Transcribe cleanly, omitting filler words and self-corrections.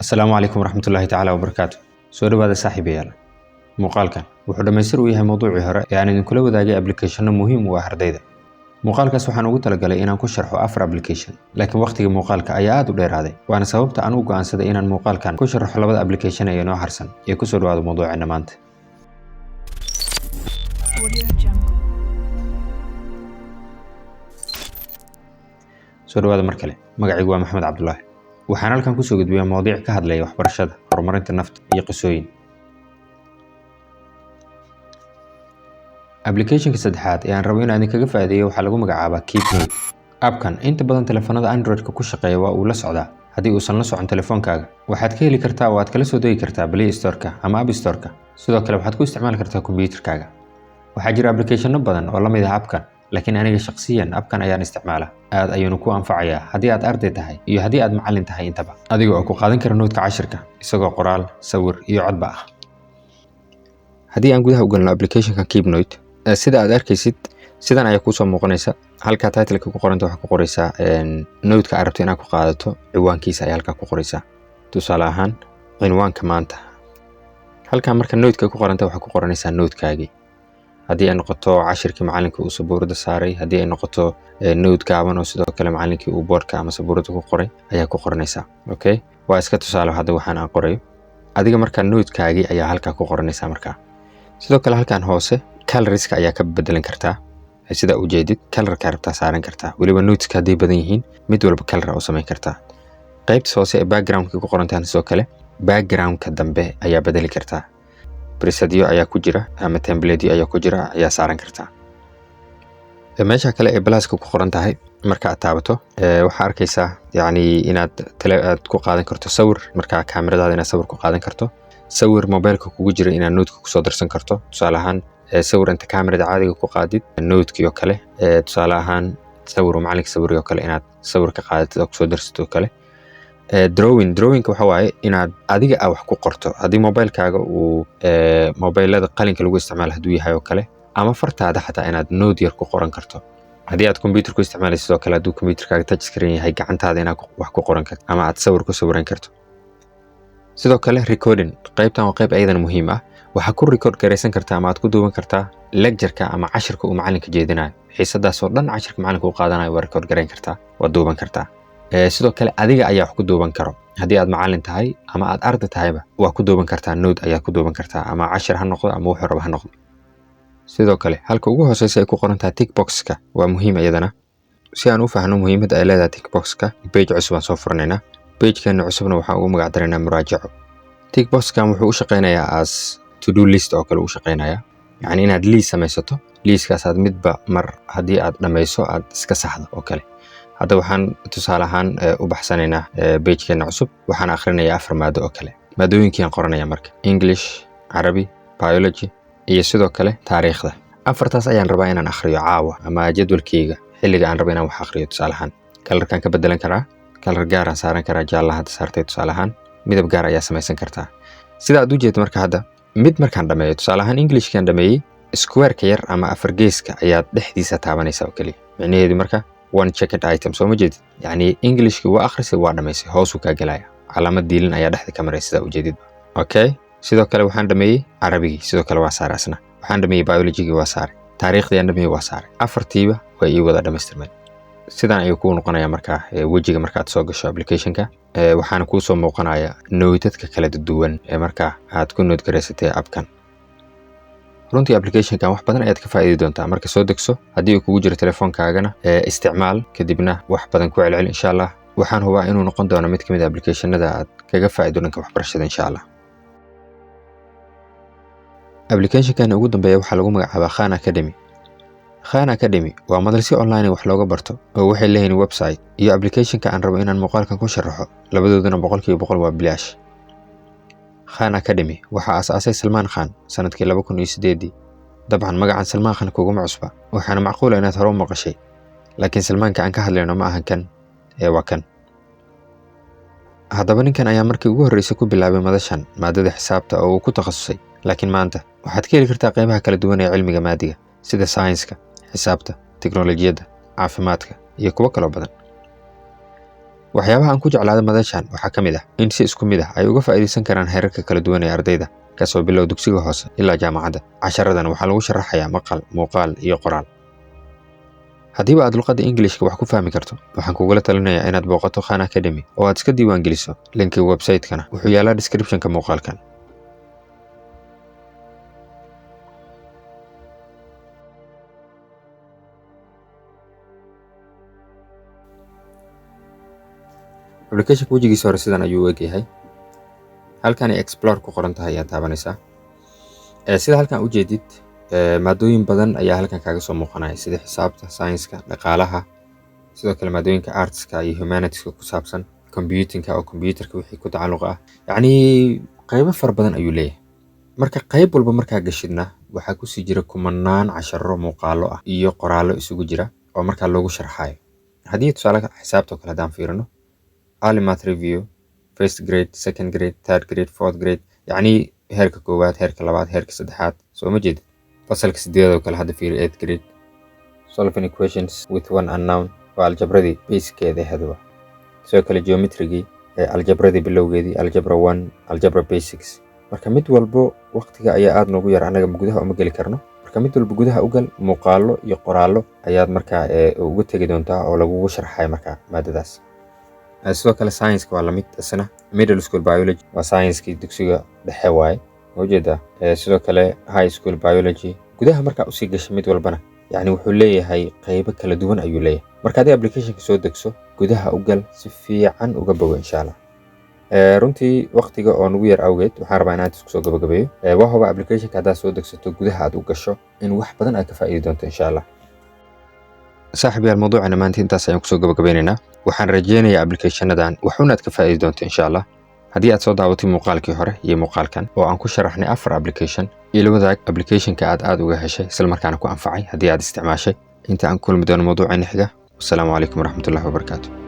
السلام عليكم ورحمة الله تعالى وبركاته. soo dhawaada saaxiibayaal. Muuqaalkan wuxuu dhamaystir u yahay mowduucii hore ee aan idinkula wadaagay application muhiim u ah ardayda. Muuqaalkaas waxaan ugu talagalay inaan ku sharxo 4 application, laakiin waqtiga muuqaalka ayaa aad u dheeraaday. Waana sababta aan u go'aansaday inaan muuqaalkan ku sharxo labada application ee noo harsan ee ku soo dhawaada mowduuceena maanta. soo dhawaada mar kale. Magacaygu waa Maxamed Cabdullaahi. waxaan halkan ku soo gudbiyaa mowduuc ka hadlaya waxbarashada, horumarinta nafta iyo qisooyin. applicationka saddexaad ee aan rabo inaan idinkaga faa'iideeyo waxaa lagu magacaabaa Keep Note. Appkan inta badan telefoonada Android-ka ku shaqeeya waa uu la socdaa. haddii uusan la socon telefoonkaaga, waxaad ka heli kartaa oo aad kala soo degi kartaa Play Store-ka ama App Store-ka. sidoo kale waxaad ku isticmaali kartaa kombiyuutarkaaga. waxaa jira applicationo badan oo la mid ah appkan, laakiin aniga shakhsiyan appkan ayaan isticmaalaa. aad ayuuna ku anfacayaa haddii aad arday tahay iyo haddii aad macallin tahay intaba. adiga oo ku qaadan kara noodka cashirka isagoo qoraal, sawir iyo codba ah. haddii aan gudaha u galno applicationka Keep Note, sida aad arkaysid sidan ayaa ku soo muuqanaysa. halka title-ka ku qoranta waxa ku qoraysaa noodka aad rabto inaad ku qaadato, ciwaankiisa ayaa halka ku qoraysaa. tusaale ahaan cinwaanka maanta. halka marka noodka ku qoranta waxa ku qoranaysaa noodkaagii. haddii ay noqoto cashirkii macallinka uu sabuurada saaray, haddii ay noqoto nood gaaban oo sidoo kale macallinkii uu boardka ama sabuurada ku qoray ayaa ku qoranaysaa. okay, waa iska tusaale hadda waxaan aan qorayo. adiga marka noodkaagii ayaa halka ku qoranaysaa markaa. sidoo kale halkan hoose colorska ayaa ka bedelan kartaa. sida u jeedid colorka rabtaa saaran kartaa. waliba noodska haday badan yihiin mid walba color u samayn kartaa. qaybta hoose ee background-ka ku qorantaan sidoo kale background-ka dambe ayaa bedeli kartaa. presetyo ayaa ku jira ama template ayaa ku jira ayaa saaran kartaa. meesha kale ee plus-ka ku qoran tahay marka aad taabato waxa arkaysaa inaad ku qaadan karto sawir. marka kaamiradaada inaad sawir ku qaadan karto, sawir mobilka kugu jira inaad noodka ku soo darsan karto. tusaale ahaan sawir inta kaamirada caadiga ku qaadid noodkii oo kale, tusaale ahaan sawir macallinka sawir oo kale inaad sawir ka qaadatid oo ku soo darsato kale. drawing waxa waaye inaad adiga wax ku qorto. haddii mobilkaaga uu mobilada qalinka lagu isticmaalo hadduu yahay oo kale, ama fartaada xataa inaad nood yar ku qoran karto. haddii aad computer ku isticmaalaysid sidoo kale, hadduu computerkaaga touch screen yahay, gacantaada inaad wax ku qoran karto ama aad sawir ku sawiran karto. sidoo kale recording qaybtan waa qayb ayadana muhiim ah. waxaa ku record garaysan kartaa ama aad ku duuban kartaa lecture-ka ama cashirka uu macallinka jeedinayo. xiisadaas oo dhan cashirka macallinka uu qaadanayo waa record garayn kartaa, waa duuban kartaa. sidoo kale adiga ayaa wax ku duuban karo. haddii aad macallin tahay ama aad arday tahayba waa ku duuban kartaa, nood ayaa ku duuban kartaa, ama cashir ha noqdo ama wuxuu rabo ha noqdo. sidoo kale halka ugu hooseysa ay ku qoran tahay tick box-ka waa muhiim iyadana. si aan u faahno muhiimadda ay leedahay tick box-ka, page cusub aan soo furnaynaa. page-keena cusubna waxaan ugu magac daraynaa muraajaco. tick box-kan wuxuu u shaqaynayaa as to do list oo kale u shaqaynayaa. inaad list samaysato, listkaas aad midba mar haddii aad dhamayso aad iska saxdo oo kale. hadda waxaan tusaale ahaan u baxsanaynaa page-keena cusub. waxaan akhrinayaa 4 maado oo kale. maadooyinkii aan qoranaya marka English, Carabi, Biology iyo sidoo kale taariikhda. 4taas ayaan rabaa inaan akhriyo caawa ama jadwalkayga xilliga aan rabo inaan wax akhriyo. tusaale ahaan colorkan ka bedelan karaa, color gaar aan saaran karaa. jaallaha hadda saartay tusaale ahaan midab gaar ayaa samaysan kartaa. sida aad u jeedo marka hadda mid markaan dhameeyo, tusaale ahaan Englishkan dhameeyay, square-ka yar ama afargeeska ayaad dhexdiisa taabanaysaa oo kaliya. micnaheedu marka one checked item soo ma jeedid. Englishki waa akhrisay waa dhamaysay, hoos u ka galaya. calaamad diilin ayaa dhexda ka maraysa sida u jeedid. okay, sidoo kale waxaan dhameeyay Carabigii, sidoo kale waa saaray asna. waxaan dhameeyay Biology-gii waa saaray. taariikhdii aan dhameeyay waa saaray. 4tiiba way ii wada dhamaystirmeen. sidan ayuu ku noqonayaa marka wajiga markaad soo gasho application-ka. waxaana ku soo muuqanaya noodadka kala duwan ee marka aad ku nood garaysatay appkan. runtii application-kan wax badan ayaad ka faa'iidi doontaa marka soo degso. haddii uu kugu jiro telefoonkaagana isticmaal, kadibna wax badan ku celcel insha Allah. waxaan hubaa inuu noqon doono mid ka mid ah application-nada aad kaga faa'iido dhanka waxbarashada insha Allah. application-kan ugu dambeeya waxaa lagu magacaabaa Khan Academy. Khan Academy waa madrasa online wax looga barto oo waxay leeyihiin website iyo application-ka aan rabo inaan muuqaalkan ku sharaxo. labadooduna 100% waa bilaash. Khan Academy waxaa aasaasay Salman Khan sanadkii 2008. dabcan magacan Salman Khan kuguma cusba, waxaana macquul inaad hore u maqashay, laakiin Salmanka aan ka hadlayno ma ahan kan, waa kan. haddaba ninkan ayaa markii ugu horreysay ku bilaabay madashan maadada xisaabta oo uu ku takhasusay. laakiin maanta waxaad ka heli kartaa qaybaha kala duwan ee cilmiga maadiga sida science-ka, xisaabta, tiknoolajiyadda, caafimaadka iyo kuwo kale badan. waxyaabaha aan ku jeclaado madashan waxaa ka mid ah in si isku mid ah ay uga faa'iidaysan karaan heerarka kala duwan ee ardayda kasoo bilow dugsiga hoose ilaa jaamacadda. Casharadan waxaa lagu sharaxayaa maqal, muuqaal iyo qoraal. haddiiba aad luqadda Englishka wax ku fahmi karto, waxaan kugula talinayaa inaad booqato Khan Academy oo aad iska diiwaan geliso. linkiga website-kana wuxuu yaalaa description-ka muuqaalkan. application-ka wejigiisa hore sidan ayuu u eg yahay. halkani explore ku qoran tahay ayaad taabanaysaa. sida halkan u jeedid maadooyin badan ayaa halkan kaaga soo muuqanaya sida xisaabta, science-ka, dhaqaalaha, sidoo kale maadooyinka arts-ka iyo humanities-ka ku saabsan, computing-ka oo computer-ka wixii ku tacalluq ah. yacni qaybo fara badan ayuu leeyahay. marka qayb walba markaa gashidna waxaa ku sii jira kumanaan casharo muuqaalo ah iyo qoraallo isugu jira oo markaa loogu sharxayo. haddii tusaale xisaabta oo kale haddaan fiirino, early math review, first grade, second grade, third grade, fourth grade, yacni heerka koowaad, heerka labaad, heerka saddexaad. soo ma jeedid fasalka 8 oo kale hadda fiiri 8th grade, solving equations with one unknown waa aljabradii basickeeda hadaba. sidoo kale geometry-gii aljabradii bilowgeedii, algebra 1, algebra basics. marka mid walbo waqtiga ayaa aad noogu yar, anaga gudaha uma geli karno. marka mid walba gudaha u gal, muuqaalo iyo qoraallo ayaad markaa ugu tegi doontaa oo lagugu sharxay markaa maadadaas. sidoo kale science-ka waa lamid isna. middle school biology waa science-kii dugsiga dhexe waaye, ujeedaa. sidoo kale high school biology gudaha markaa usii gashay mid walbana yacni wuxuu leeyahay qaybo kala duwan ayuu leeyahay. marka haddii application-ka soo degso, gudaha u gal, si fiican uga bogo insha allah. runtii waqtiga oo nugu yar awgeed waxaan rabaa inaan isku soo gabagabeeyo. waa huba application-ka haddaad soo degsato gudaha aad u gasho in wax badan aad ka faa'iidi doonto insha allah. saaxiib yaal, mawduucana maanta intaas ayaan kusoo gabagabeynaynaa. waxaan rajeynayaa application-adan waxuuna aad ka faa'iidi doonto insha allah. haddii aad soo daawatay muuqaalkii hore iyo muuqaalkan oo aan ku sharaxnay 4 application, ila wadaag application-ka aad uga heshay isla markaana ku anfacay haddii aad isticmaashay. inta aan kulmi doono mawduuceena xiga. wassalaamu calaykum waraxmatullaahi wabarakaatu.